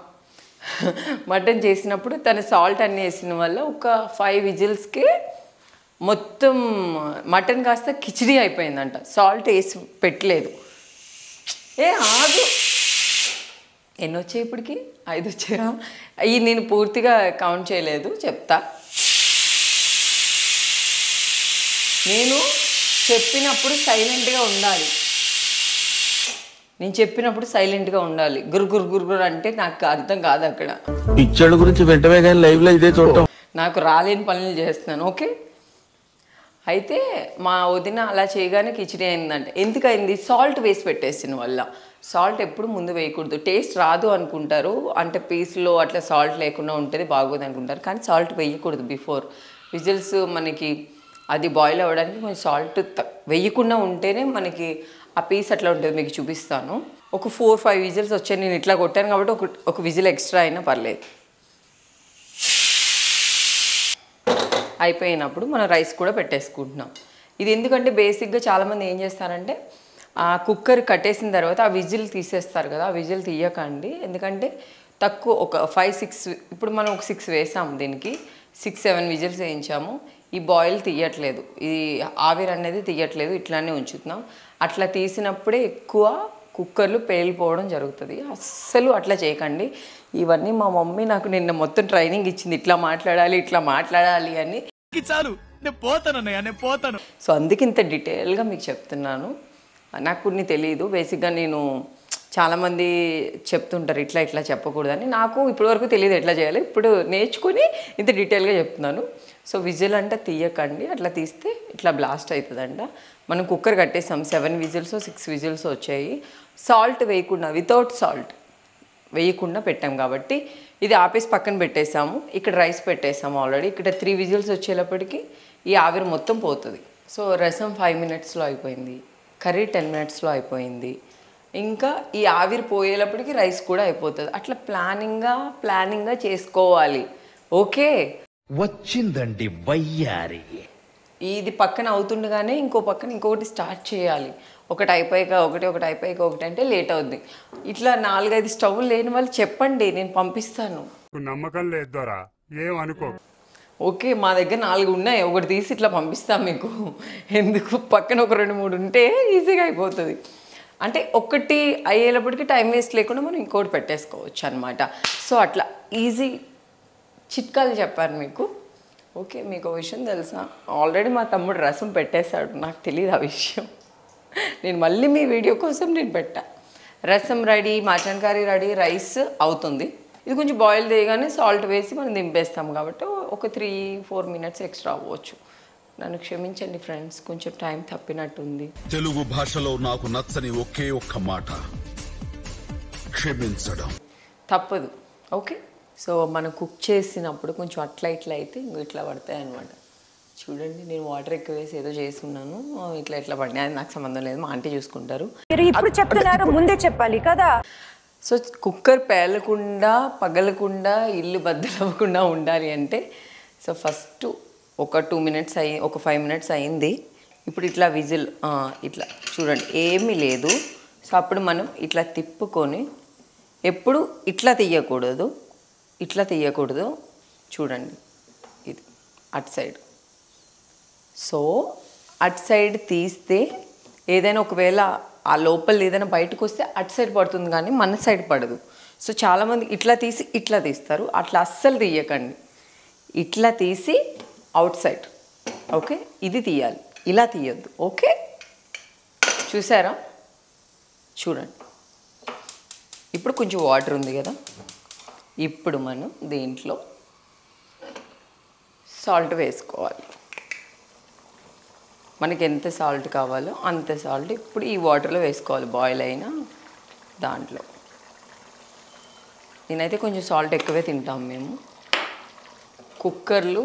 మటన్ చేసినప్పుడు తను సాల్ట్ అన్నీ వేసిన వల్ల ఒక 5 విజిల్స్కి మొత్తం మటన్ కాస్త కిచిడి అయిపోయిందంట. సాల్ట్ వేసి పెట్టలేదు. ఆగు, ఎన్ని వచ్చాయి ఇప్పటికి? 5 వచ్చాయా? అవి నేను పూర్తిగా కౌంట్ చేయలేదు, చెప్తా. నేను చెప్పినప్పుడు సైలెంట్గా ఉండాలి. గురుగురు అంటే నాకు అర్థం కాదు అక్కడ. పిచ్చోళ్ళ గురించి వెంటనే కానీ లైవ్లో ఇదే చూడటం. నాకు రాలేని పనులు చేస్తున్నాను. ఓకే, అయితే మా వదిన అలా చేయగానే కిచిడి అయిందంటే. ఎందుకయింది? సాల్ట్ వేసి పెట్టేసిన వల్ల. సాల్ట్ ఎప్పుడు ముందు వేయకూడదు, టేస్ట్ రాదు అనుకుంటారు. అంటే పీస్లో అట్లా సాల్ట్ లేకుండా ఉంటుంది, బాగోదు అనుకుంటారు. కానీ సాల్ట్ వేయకూడదు బిఫోర్ విజిల్స్. మనకి అది బాయిల్ అవ్వడానికి కొంచెం సాల్ట్ వేయకుండా ఉంటేనే మనకి ఆ పీస్ అట్లా ఉంటుంది, మీకు చూపిస్తాను. ఒక 4-5 విజిల్స్ వచ్చాయి. నేను ఇట్లా కొట్టాను కాబట్టి ఒక విజిల్ ఎక్స్ట్రా అయినా పర్లేదు. అయిపోయినప్పుడు మనం రైస్ కూడా పెట్టేసుకుంటున్నాం. ఇది ఎందుకంటే బేసిక్గా చాలామంది ఏం చేస్తారంటే ఆ కుక్కర్ కట్టేసిన తర్వాత ఆ విజిల్ తీసేస్తారు కదా, ఆ విజిల్ తీయకండి. ఎందుకంటే తక్కువ ఒక 5-6, ఇప్పుడు మనం ఒక 6 వేసాము, దీనికి 6-7 విజిల్స్ వేయించాము. ఈ బాయిల్ తీయట్లేదు, ఇది ఆవిరి అనేది తీయట్లేదు, ఇట్లానే ఉంచుతున్నాం. అట్లా తీసినప్పుడే ఎక్కువ కుక్కర్లు పేలిపోవడం జరుగుతుంది. అస్సలు అట్లా చేయకండి. ఇవన్నీ మా మమ్మీ నాకు నిన్న మొత్తం ట్రైనింగ్ ఇచ్చింది, ఇట్లా మాట్లాడాలి అని. చాలు, నేను పోతాను. సో అందుకే ఇంత డీటెయిల్గా మీకు చెప్తున్నాను. నాకు కొన్ని తెలియదు. బేసిక్గా నేను చాలామంది చెప్తుంటారు ఇట్లా చెప్పకూడదని. నాకు ఇప్పటివరకు తెలియదు ఎట్లా చేయాలి, ఇప్పుడు నేర్చుకుని ఇంత డీటెయిల్గా చెప్తున్నాను. సో విజిల్ అంటే తీయకండి, అట్లా తీస్తే ఇట్లా బ్లాస్ట్ అవుతుందంట. మనం కుక్కర్ కట్టేసాం, 7 విజిల్స్ 6 విజిల్స్ వచ్చాయి. సాల్ట్ వేయకుండా, వితౌట్ సాల్ట్ వేయకుండా పెట్టాం కాబట్టి ఇది ఆపేసి పక్కన పెట్టేసాము. ఇక్కడ రైస్ పెట్టేసాము ఆల్రెడీ. ఇక్కడ 3 విజిల్స్ వచ్చేటప్పటికి ఈ ఆవిరి మొత్తం పోతుంది. సో రసం 5 మినిట్స్లో అయిపోయింది, కర్రీ 10 మినిట్స్లో అయిపోయింది. ఇంకా ఈ ఆవిరి పోయేటప్పటికి రైస్ కూడా అయిపోతుంది. అట్లా ప్లానింగ్గా చేసుకోవాలి. ఓకే, వచ్చిందండి వయ్యారి. ఇది పక్కన అవుతుండగానే ఇంకో పక్కన ఇంకొకటి స్టార్ట్ చేయాలి. ఒకటి అయిపోయాక ఒకటి అంటే లేట్ అవుద్ది. ఇట్లా 4-5 స్టవ్లు లేని వాళ్ళు చెప్పండి, నేను పంపిస్తాను. నమ్మకం లేదు ద్వారా ఏమనుకో. ఓకే, మా దగ్గర 4 ఉన్నాయి, ఒకటి తీసి ఇట్లా పంపిస్తాం మీకు. ఎందుకు, పక్కన ఒక 2-3 ఉంటే ఈజీగా అయిపోతుంది. అంటే ఒకటి అయ్యేటప్పటికి టైం వేస్ట్ లేకుండా మనం ఇంకోటి పెట్టేసుకోవచ్చు అనమాట. సో అట్లా ఈజీ చిట్కాలు చెప్పాను మీకు. ఓకే, మీకు విషయం తెలుసా, ఆల్రెడీ మా తమ్ముడు రసం పెట్టేశాడు, నాకు తెలియదు ఆ విషయం. నేను మళ్ళీ మీ వీడియో కోసం నేను పెట్టా. రసం ready, mutton curry ready, rice అవుతుంది. ఇది కొంచెం బాయిల్ చేయగానే సాల్ట్ వేసి మనం దింపేస్తాం కాబట్టి ఒక 3-4 మినిట్స్ ఎక్స్ట్రా అవ్వచ్చు. నన్ను క్షమించండి ఫ్రెండ్స్, కొంచెం టైం తప్పినట్టుంది. తెలుగు భాషలో నాకు నచ్చని ఒకే ఒక్క మాట, క్షమించడం. తప్పదు. ఓకే, సో మనం కుక్ చేసినప్పుడు కొంచెం అట్లా అయితే ఇట్లా పడతాయి అనమాట. చూడండి, నేను వాటర్ ఎక్కువ వేసి ఏదో చేసుకున్నాను, ఇట్లా పడినాయి. అది నాకు సంబంధం లేదు, మా ఆంటీ చూసుకుంటారు. ఇప్పుడు చెప్తున్నారు, ముందే చెప్పాలి కదా. సో కుక్కర్ పేలకుండా, పగలకుండా, ఇల్లు బద్దలవ్వకుండా ఉండాలి అంటే సో ఫస్ట్ ఒక 2 మినిట్స్ ఒక 5 మినిట్స్ అయింది. ఇప్పుడు ఇట్లా విజిల్ ఇట్లా చూడండి, ఏమీ లేదు. సో అప్పుడు మనం ఇట్లా తిప్పుకొని, ఎప్పుడు ఇట్లా తీయకూడదు, చూడండి ఇది అటు సైడ్. సో అటు సైడ్ తీస్తే ఏదైనా ఒకవేళ ఆ లోపల ఏదైనా బయటకు వస్తే అటు సైడ్ పడుతుంది కానీ మన సైడ్ పడదు. సో చాలామంది ఇట్లా తీసి ఇట్లా తీస్తారు, అట్లా అస్సలు తీయకండి. ఇట్లా తీసి అవుట్ సైడ్. ఓకే, ఇది తీయాలి, ఇలా తీయద్దు. ఓకే, చూసారా, చూడండి. ఇప్పుడు కొంచెం వాటర్ ఉంది కదా, ఇప్పుడు మనం దీంట్లో సాల్ట్ వేసుకోవాలి. మనకి ఎంత సాల్ట్ కావాలో అంత సాల్ట్ ఇప్పుడు ఈ వాటర్లో వేసుకోవాలి, బాయిల్ అయిన దాంట్లో. నేనైతే కొంచెం సాల్ట్ ఎక్కువే తింటాం మేము. కుక్కర్లు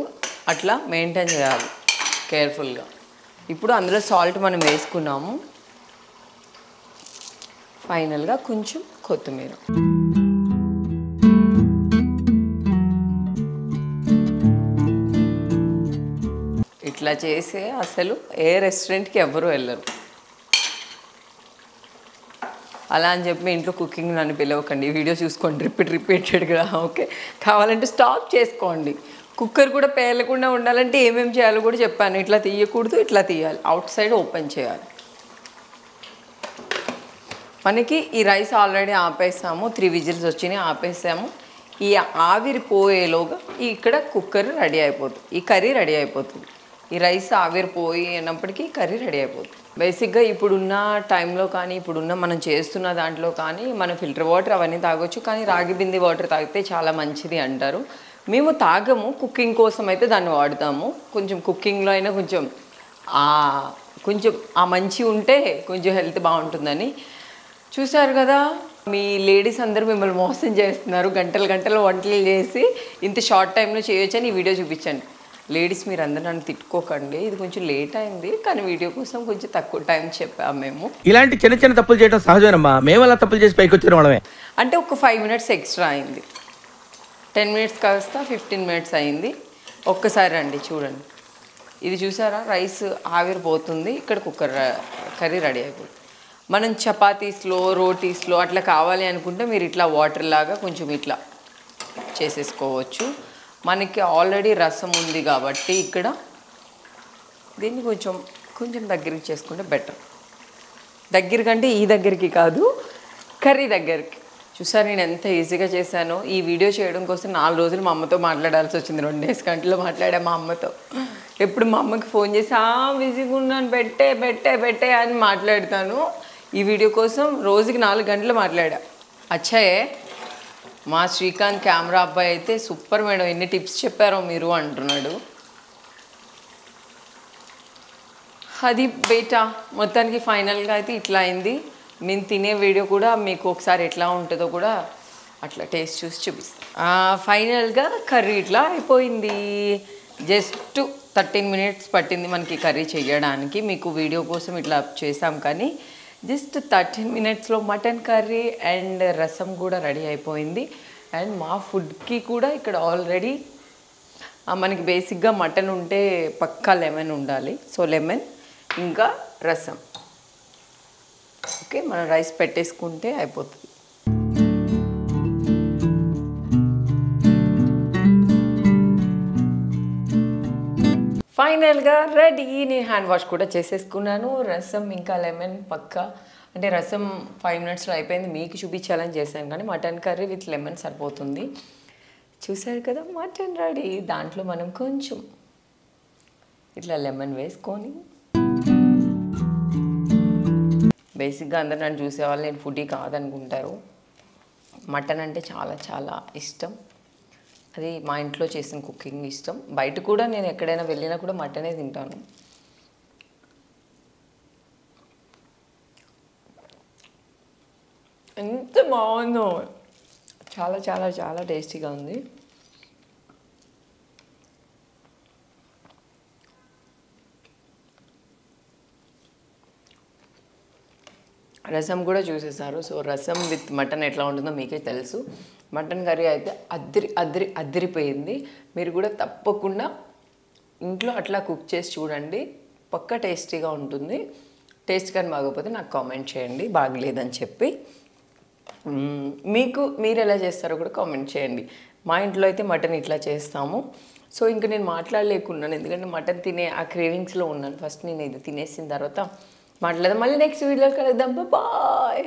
అట్లా మెయింటైన్ చేయాలి కేర్ఫుల్గా. ఇప్పుడు అందులో సాల్ట్ మనం వేసుకున్నాము. ఫైనల్గా కొంచెం కొత్తిమీర. ఇట్లా చేసే అసలు ఏ రెస్టారెంట్కి ఎవ్వరూ వెళ్ళరు. అలా అని చెప్పి ఇంట్లో కుకింగ్ నన్ను పిలవకండి, వీడియో చూసుకోండి రిపీటెడ్గా. ఓకే, కావాలంటే స్టాప్ చేసుకోండి. కుక్కర్ కూడా పేలకుండా ఉండాలంటే ఏమేమి చేయాలో కూడా చెప్పాను. ఇట్లా తీయకూడదు, ఇట్లా తీయాలి, అవుట్ సైడ్ ఓపెన్ చేయాలి. మనకి ఈ రైస్ ఆల్రెడీ ఆపేసాము, 3 విజిల్స్ వచ్చినాయి, ఆపేసాము. ఈ ఆవిరి పోయేలోగా ఇక్కడ కుక్కర్ రెడీ అయిపోతుంది, ఈ కర్రీ రెడీ అయిపోతుంది. ఈ రైస్ ఆవిరి పోయినప్పటికీ కర్రీ రెడీ అయిపోతుంది. బేసిక్గా ఇప్పుడున్న టైంలో కానీ, ఇప్పుడున్న మనం చేస్తున్న దాంట్లో కానీ మనం ఫిల్టర్ వాటర్ అవన్నీ తాగొచ్చు, కానీ రాగి బింది వాటర్ తాగితే చాలా మంచిది అంటారు. మేము తాగము, కుకింగ్ కోసం అయితే దాన్ని వాడతాము. కొంచెం కుకింగ్లో అయినా కొంచెం ఆ మంచి ఉంటే కొంచెం హెల్త్ బాగుంటుందని. చూసారు కదా, మీ లేడీస్ అందరూ మిమ్మల్ని మోసం చేస్తున్నారు. గంటలు వంటలు చేసి ఇంత షార్ట్ టైంలో చేయొచ్చని ఈ వీడియో చూపించండి. లేడీస్ మీరు అందరూ నన్ను తిట్టుకోకండి, ఇది కొంచెం లేట్ అయింది కానీ వీడియో కోసం కొంచెం తక్కువ టైం చెప్పాము మేము. ఇలాంటి చిన్న చిన్న తప్పులు చేయడం సహజమేనమ్మా, మేము అలా తప్పులు చేసి పైకి వచ్చిన వాళ్ళమే. అంటే ఒక 5 మినిట్స్ ఎక్స్ట్రా అయింది, 10 మినిట్స్ కాస్త 15 మినిట్స్ అయింది. ఒక్కసారి రండి చూడండి, ఇది చూసారా రైస్ ఆవిరిపోతుంది, ఇక్కడ కుక్కర్ కర్రీ రెడీ అయిపోతుంది. మనం చపాతీస్లో రోటీస్లో అట్లా కావాలి అనుకుంటే మీరు ఇట్లా వాటర్ లాగా కొంచెం ఇట్లా చేసేసుకోవచ్చు. మనకి ఆల్రెడీ రసం ఉంది కాబట్టి ఇక్కడ దీన్ని కొంచెం కొంచెం దగ్గరికి చేసుకుంటే బెటర్. దగ్గరికంటే ఈ దగ్గరికి కాదు, కర్రీ దగ్గరికి. చూసారు నేను ఎంత ఈజీగా చేశానో. ఈ వీడియో చేయడం కోసం 4 రోజులు మా అమ్మతో మాట్లాడాల్సి వచ్చింది. 2 గంటలు మాట్లాడా మా అమ్మతో. ఎప్పుడు మా అమ్మకి ఫోన్ చేసి బిజీగా ఉన్నాను పెట్టే పెట్టే పెట్టే అని మాట్లాడతాను. ఈ వీడియో కోసం రోజుకి 4 గంటలు మాట్లాడా. అచ్చాయే మా శ్రీకాంత్ కెమెరా అబ్బాయి అయితే సూపర్ మేడం, ఎన్ని టిప్స్ చెప్పారో మీరు అంటున్నాడు. అది బేటా మొత్తానికి ఫైనల్గా అయితే ఇట్లా అయింది. నేను తినే వీడియో కూడా మీకు ఒకసారి ఎట్లా ఉంటుందో కూడా అట్లా టేస్ట్ చూసి చూపిస్తాను. ఫైనల్గా కర్రీ ఇట్లా అయిపోయింది. జస్ట్ 13 మినిట్స్ పట్టింది మనకి కర్రీ చేయడానికి. మీకు వీడియో కోసం ఇట్లా చేసాం కానీ జస్ట్ 13 మినిట్స్లో మటన్ కర్రీ అండ్ రసం కూడా రెడీ అయిపోయింది. అండ్ మా ఫుడ్కి కూడా ఇక్కడ ఆల్రెడీ మనకి బేసిక్గా మటన్ ఉంటే పక్కా లెమన్ ఉండాలి. సో లెమన్ ఇంకా రసం. ఓకే, మనం రైస్ పెట్టేసుకుంటే అయిపోతుంది. ఫైనల్గా రెడీ. నేను హ్యాండ్ వాష్ కూడా చేసేసుకున్నాను. రసం ఇంకా లెమన్ పక్కా, అంటే రసం 5 మినిట్స్లో అయిపోయింది. మీకు చూపించాలని చేశాను కానీ మటన్ కర్రీ విత్ లెమన్ సరిపోతుంది. చూసారు కదా మటన్ రెడీ. దాంట్లో మనం కొంచెం ఇట్లా లెమన్ వేసుకొని, బేసిక్గా అందరు నన్ను చూసేవాళ్ళు నేను ఫుడీ కాదనుకుంటారు. మటన్ అంటే చాలా చాలా ఇష్టం. అది మా ఇంట్లో చేసిన కుకింగ్ ఇష్టం. బయట కూడా నేను ఎక్కడైనా వెళ్ళినా కూడా మటనే తింటాను. ఎంత బాగుందో, చాలా చాలా చాలా టేస్టీగా ఉంది. రసం కూడా చూసేసారు. సో రసం విత్ మటన్ ఎట్లా ఉంటుందో మీకే తెలుసు. మటన్ కర్రీ అయితే అద్దరిపోయింది. మీరు కూడా తప్పకుండా ఇంట్లో అట్లా కుక్ చేసి చూడండి, పక్కా టేస్టీగా ఉంటుంది. టేస్ట్ కానీ బాగోకపోతే నాకు కామెంట్ చేయండి బాగలేదని చెప్పి. మీరు ఎలా చేస్తారో కూడా కామెంట్ చేయండి. మా ఇంట్లో అయితే మటన్ ఇట్లా చేస్తాము. సో ఇంకా నేను మాట్లాడలేకున్నాను ఎందుకంటే మటన్ తినే ఆ క్రేవింగ్స్లో ఉన్నాను. ఫస్ట్ నేను ఇది తినేసిన తర్వాత మాట్లాడదాం. మళ్ళీ నెక్స్ట్ వీడియోలో కలుద్దాం. బాయ్.